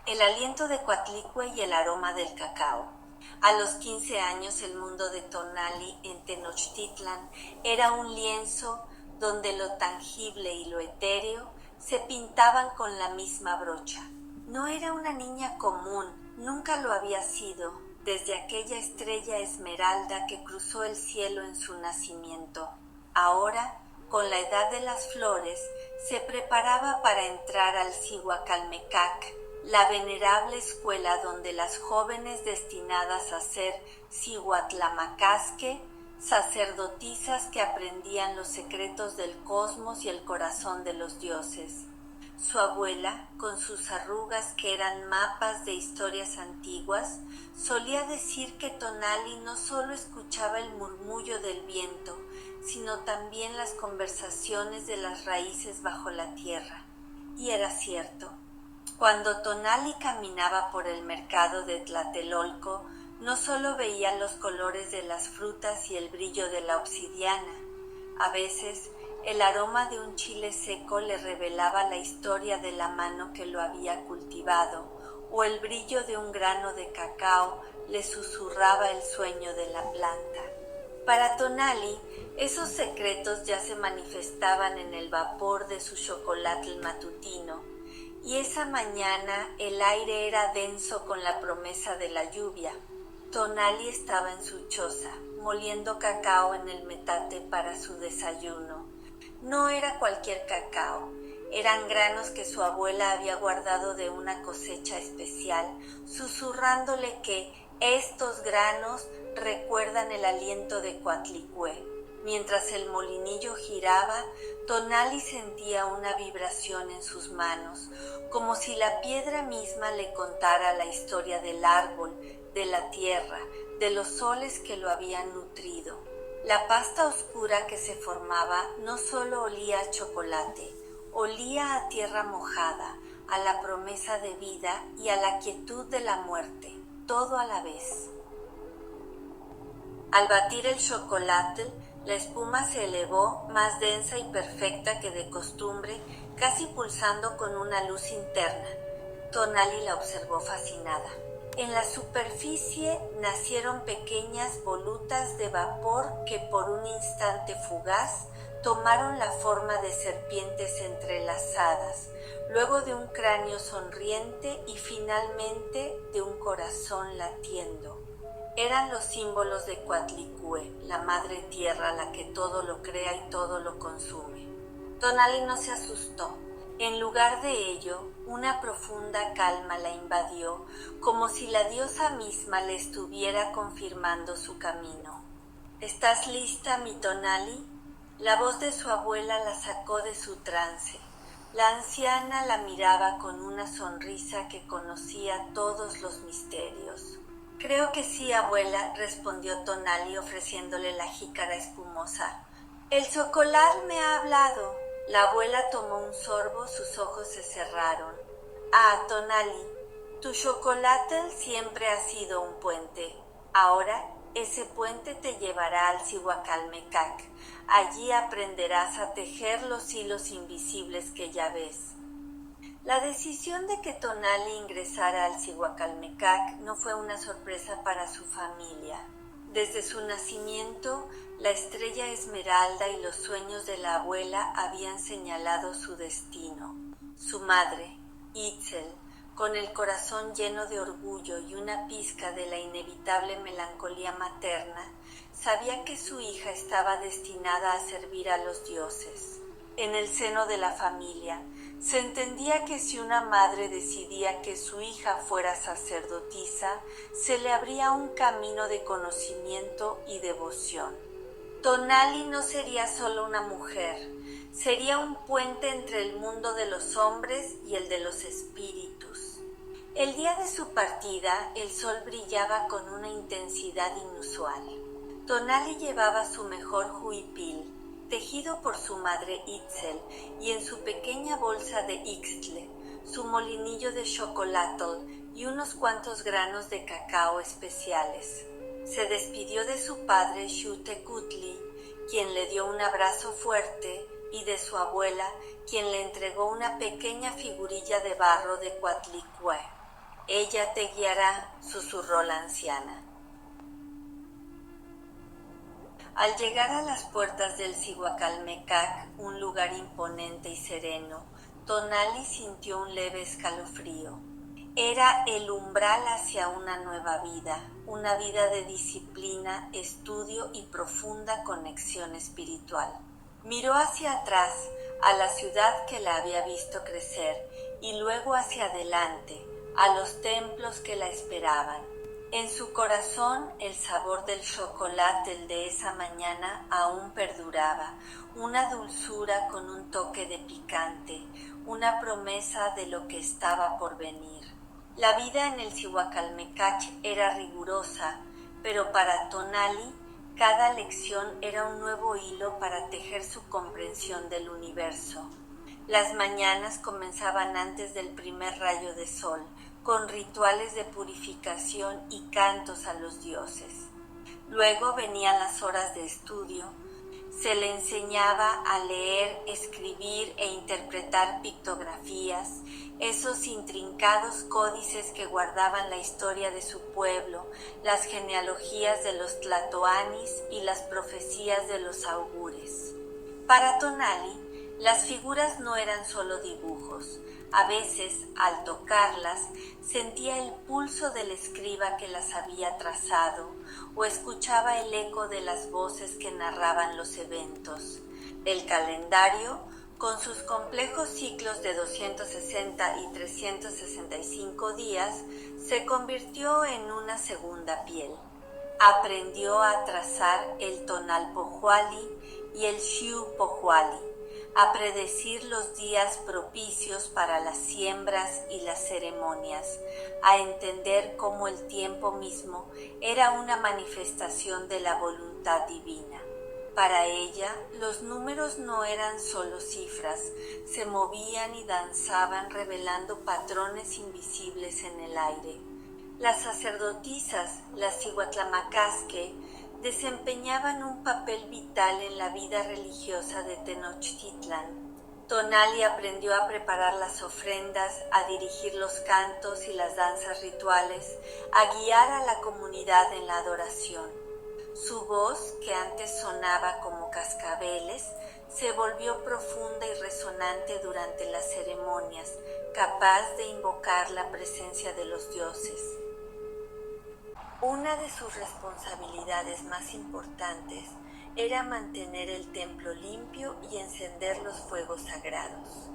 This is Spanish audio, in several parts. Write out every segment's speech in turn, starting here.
el aliento de Coatlicue y el aroma del cacao. A los 15 años el mundo de Tonali en Tenochtitlan era un lienzo donde lo tangible y lo etéreo se pintaban con la misma brocha. No era una niña común, nunca lo había sido, desde aquella estrella esmeralda que cruzó el cielo en su nacimiento. Ahora, con la edad de las flores, se preparaba para entrar al Cihuacalmecac, la venerable escuela donde las jóvenes destinadas a ser cihuatlamacasque, sacerdotisas que aprendían los secretos del cosmos y el corazón de los dioses. Su abuela, con sus arrugas que eran mapas de historias antiguas, solía decir que Tonali no solo escuchaba el murmullo del viento, sino también las conversaciones de las raíces bajo la tierra. Y era cierto. Cuando Tonali caminaba por el mercado de Tlatelolco, no solo veía los colores de las frutas y el brillo de la obsidiana. A veces, el aroma de un chile seco le revelaba la historia de la mano que lo había cultivado, o el brillo de un grano de cacao le susurraba el sueño de la planta. Para Tonali, esos secretos ya se manifestaban en el vapor de su chocolate matutino, y esa mañana el aire era denso con la promesa de la lluvia. Tonali estaba en su choza, moliendo cacao en el metate para su desayuno. No era cualquier cacao, eran granos que su abuela había guardado de una cosecha especial, susurrándole que estos granos recuerdan el aliento de Coatlicue. Mientras el molinillo giraba, Tonali sentía una vibración en sus manos, como si la piedra misma le contara la historia del árbol, de la tierra, de los soles que lo habían nutrido. La pasta oscura que se formaba no solo olía a chocolate, olía a tierra mojada, a la promesa de vida y a la quietud de la muerte, todo a la vez. Al batir el chocolate, la espuma se elevó, más densa y perfecta que de costumbre, casi pulsando con una luz interna. Tonali la observó fascinada. En la superficie nacieron pequeñas volutas de vapor que por un instante fugaz tomaron la forma de serpientes entrelazadas, luego de un cráneo sonriente y finalmente de un corazón latiendo. Eran los símbolos de Coatlicue, la madre tierra, la que todo lo crea y todo lo consume. Tonali no se asustó. En lugar de ello, una profunda calma la invadió, como si la diosa misma le estuviera confirmando su camino. ¿Estás lista, mi Tonali? La voz de su abuela la sacó de su trance. La anciana la miraba con una sonrisa que conocía todos los misterios. Creo que sí, abuela, respondió Tonali ofreciéndole la jícara espumosa. El chocolate me ha hablado. La abuela tomó un sorbo, sus ojos se cerraron. Ah, Tonali, tu chocolate siempre ha sido un puente. Ahora ese puente te llevará al Cihuacalmecac. Allí aprenderás a tejer los hilos invisibles que ya ves. La decisión de que Tonali ingresara al Cihuacalmecac no fue una sorpresa para su familia. Desde su nacimiento, la estrella esmeralda y los sueños de la abuela habían señalado su destino. Su madre, Itzel, con el corazón lleno de orgullo y una pizca de la inevitable melancolía materna, sabía que su hija estaba destinada a servir a los dioses. En el seno de la familia, se entendía que si una madre decidía que su hija fuera sacerdotisa, se le abría un camino de conocimiento y devoción. Tonali no sería solo una mujer, sería un puente entre el mundo de los hombres y el de los espíritus. El día de su partida, el sol brillaba con una intensidad inusual. Tonali llevaba su mejor huipil, tejido por su madre Itzel, y en su pequeña bolsa de ixtle, su molinillo de chocolate y unos cuantos granos de cacao especiales. Se despidió de su padre Xutecutli, quien le dio un abrazo fuerte, y de su abuela, quien le entregó una pequeña figurilla de barro de Coatlicue. Ella te guiará, susurró la anciana. Al llegar a las puertas del Cihuacalmecac, un lugar imponente y sereno, Tonali sintió un leve escalofrío. Era el umbral hacia una nueva vida, una vida de disciplina, estudio y profunda conexión espiritual. Miró hacia atrás, a la ciudad que la había visto crecer, y luego hacia adelante, a los templos que la esperaban. En su corazón el sabor del chocolate de esa mañana aún perduraba, una dulzura con un toque de picante, una promesa de lo que estaba por venir. La vida en el Cihuacalmecac era rigurosa, pero para Tonali cada lección era un nuevo hilo para tejer su comprensión del universo. Las mañanas comenzaban antes del primer rayo de sol, con rituales de purificación y cantos a los dioses. Luego venían las horas de estudio. Se le enseñaba a leer, escribir e interpretar pictografías, esos intrincados códices que guardaban la historia de su pueblo, las genealogías de los tlatoanis y las profecías de los augures. Para Tonali, las figuras no eran solo dibujos. A veces, al tocarlas, sentía el pulso del escriba que las había trazado o escuchaba el eco de las voces que narraban los eventos. El calendario, con sus complejos ciclos de 260 y 365 días, se convirtió en una segunda piel. Aprendió a trazar el Tonalpohualli y el Xiupohualli, a predecir los días propicios para las siembras y las ceremonias, a entender cómo el tiempo mismo era una manifestación de la voluntad divina. Para ella, los números no eran solo cifras, se movían y danzaban revelando patrones invisibles en el aire. Las sacerdotisas, las Cihuatlamacasque, desempeñaban un papel vital en la vida religiosa de Tenochtitlan. Tonali aprendió a preparar las ofrendas, a dirigir los cantos y las danzas rituales, a guiar a la comunidad en la adoración. Su voz, que antes sonaba como cascabeles, se volvió profunda y resonante durante las ceremonias, capaz de invocar la presencia de los dioses. Una de sus responsabilidades más importantes era mantener el templo limpio y encender los fuegos sagrados.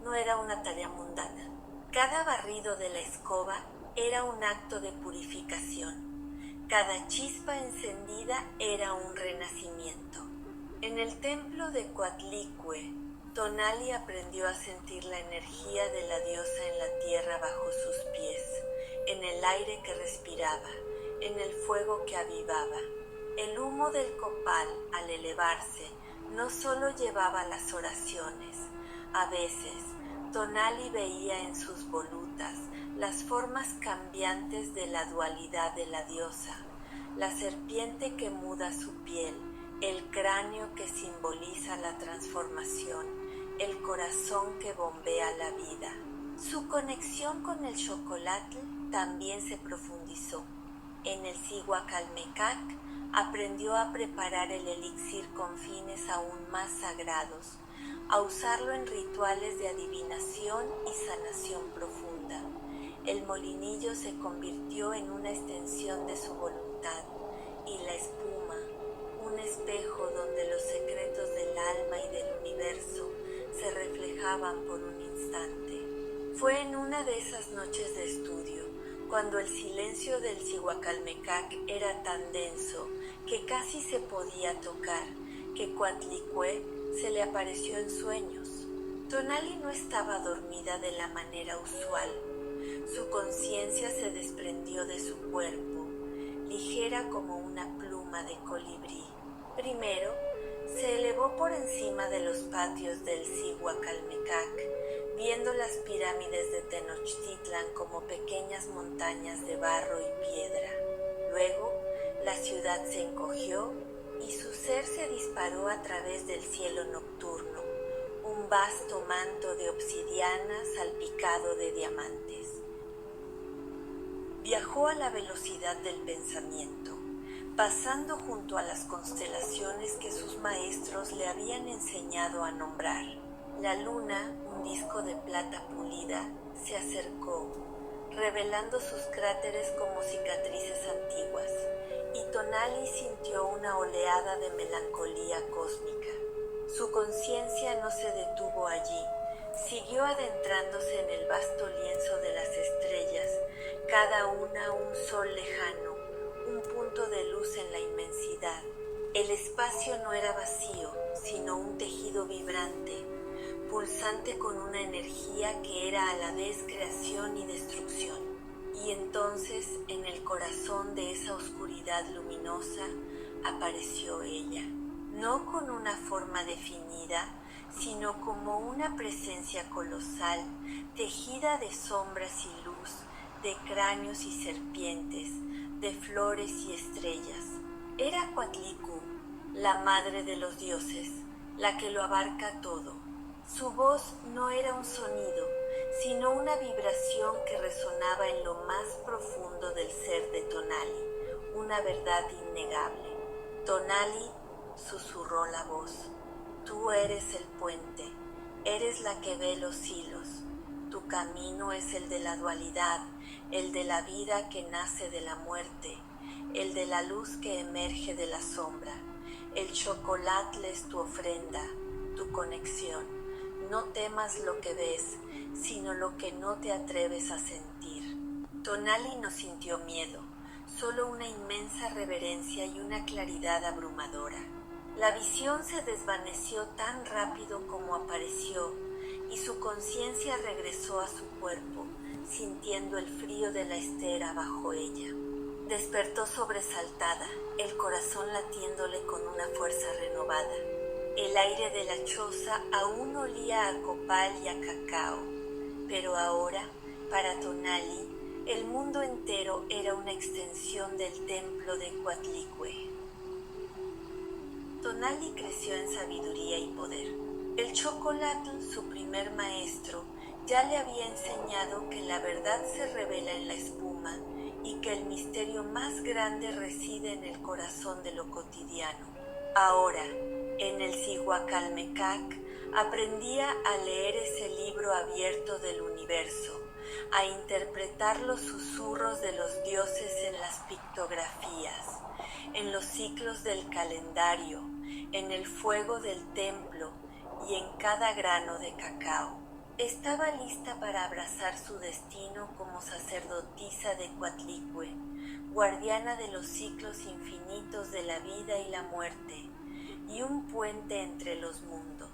No era una tarea mundana. Cada barrido de la escoba era un acto de purificación. Cada chispa encendida era un renacimiento. En el templo de Coatlicue, Tonali aprendió a sentir la energía de la diosa en la tierra bajo sus pies, en el aire que respiraba, en el fuego que avivaba. El humo del copal, al elevarse, no solo llevaba las oraciones. A veces, Tonali veía en sus volutas las formas cambiantes de la dualidad de la diosa, la serpiente que muda su piel, el cráneo que simboliza la transformación, el corazón que bombea la vida. Su conexión con el chocolate también se profundizó. En el Cihuacalmecac aprendió a preparar el elixir con fines aún más sagrados, a usarlo en rituales de adivinación y sanación profunda. El molinillo se convirtió en una extensión de su voluntad, y la espuma, un espejo donde los secretos del alma y del universo se reflejaban por un instante. Fue en una de esas noches de estudio, cuando el silencio del Cihuacalmecac era tan denso que casi se podía tocar, que Coatlicue se le apareció en sueños. Tonali no estaba dormida de la manera usual. Su conciencia se desprendió de su cuerpo, ligera como una pluma de colibrí. Primero, se elevó por encima de los patios del Cihuacalmecac, viendo las pirámides de Tenochtitlan como pequeñas montañas de barro y piedra. Luego, la ciudad se encogió y su ser se disparó a través del cielo nocturno, un vasto manto de obsidiana salpicado de diamantes. Viajó a la velocidad del pensamiento, pasando junto a las constelaciones que sus maestros le habían enseñado a nombrar. La luna, un disco de plata pulida, se acercó, revelando sus cráteres como cicatrices antiguas, y Tonali sintió una oleada de melancolía cósmica. Su conciencia no se detuvo allí, siguió adentrándose en el vasto lienzo de las estrellas, cada una un sol lejano, un punto de luz en la inmensidad. El espacio no era vacío, sino un tejido vibrante, pulsante con una energía que era a la vez creación y destrucción. Y entonces, en el corazón de esa oscuridad luminosa, apareció ella, no con una forma definida, sino como una presencia colosal, tejida de sombras y luz, de cráneos y serpientes, de flores y estrellas. Era Coatlicue, la madre de los dioses, la que lo abarca todo. Su voz no era un sonido, sino una vibración que resonaba en lo más profundo del ser de Tonali, una verdad innegable. Tonali, susurró la voz, tú eres el puente, eres la que ve los hilos. Tu camino es el de la dualidad, el de la vida que nace de la muerte, el de la luz que emerge de la sombra. El chocolate es tu ofrenda, tu conexión. No temas lo que ves, sino lo que no te atreves a sentir. Tonali no sintió miedo, solo una inmensa reverencia y una claridad abrumadora. La visión se desvaneció tan rápido como apareció, y su conciencia regresó a su cuerpo, sintiendo el frío de la estera bajo ella. Despertó sobresaltada, el corazón latiéndole con una fuerza renovada. El aire de la choza aún olía a copal y a cacao, pero ahora, para Tonali, el mundo entero era una extensión del templo de Coatlicue. Tonali creció en sabiduría y poder. El chocolatl, su primer maestro, ya le había enseñado que la verdad se revela en la espuma y que el misterio más grande reside en el corazón de lo cotidiano. Ahora, en el Cihuacalmecac, aprendía a leer ese libro abierto del universo, a interpretar los susurros de los dioses en las pictografías, en los ciclos del calendario, en el fuego del templo y en cada grano de cacao. Estaba lista para abrazar su destino como sacerdotisa de Coatlicue, guardiana de los ciclos infinitos de la vida y la muerte, y un puente entre los mundos.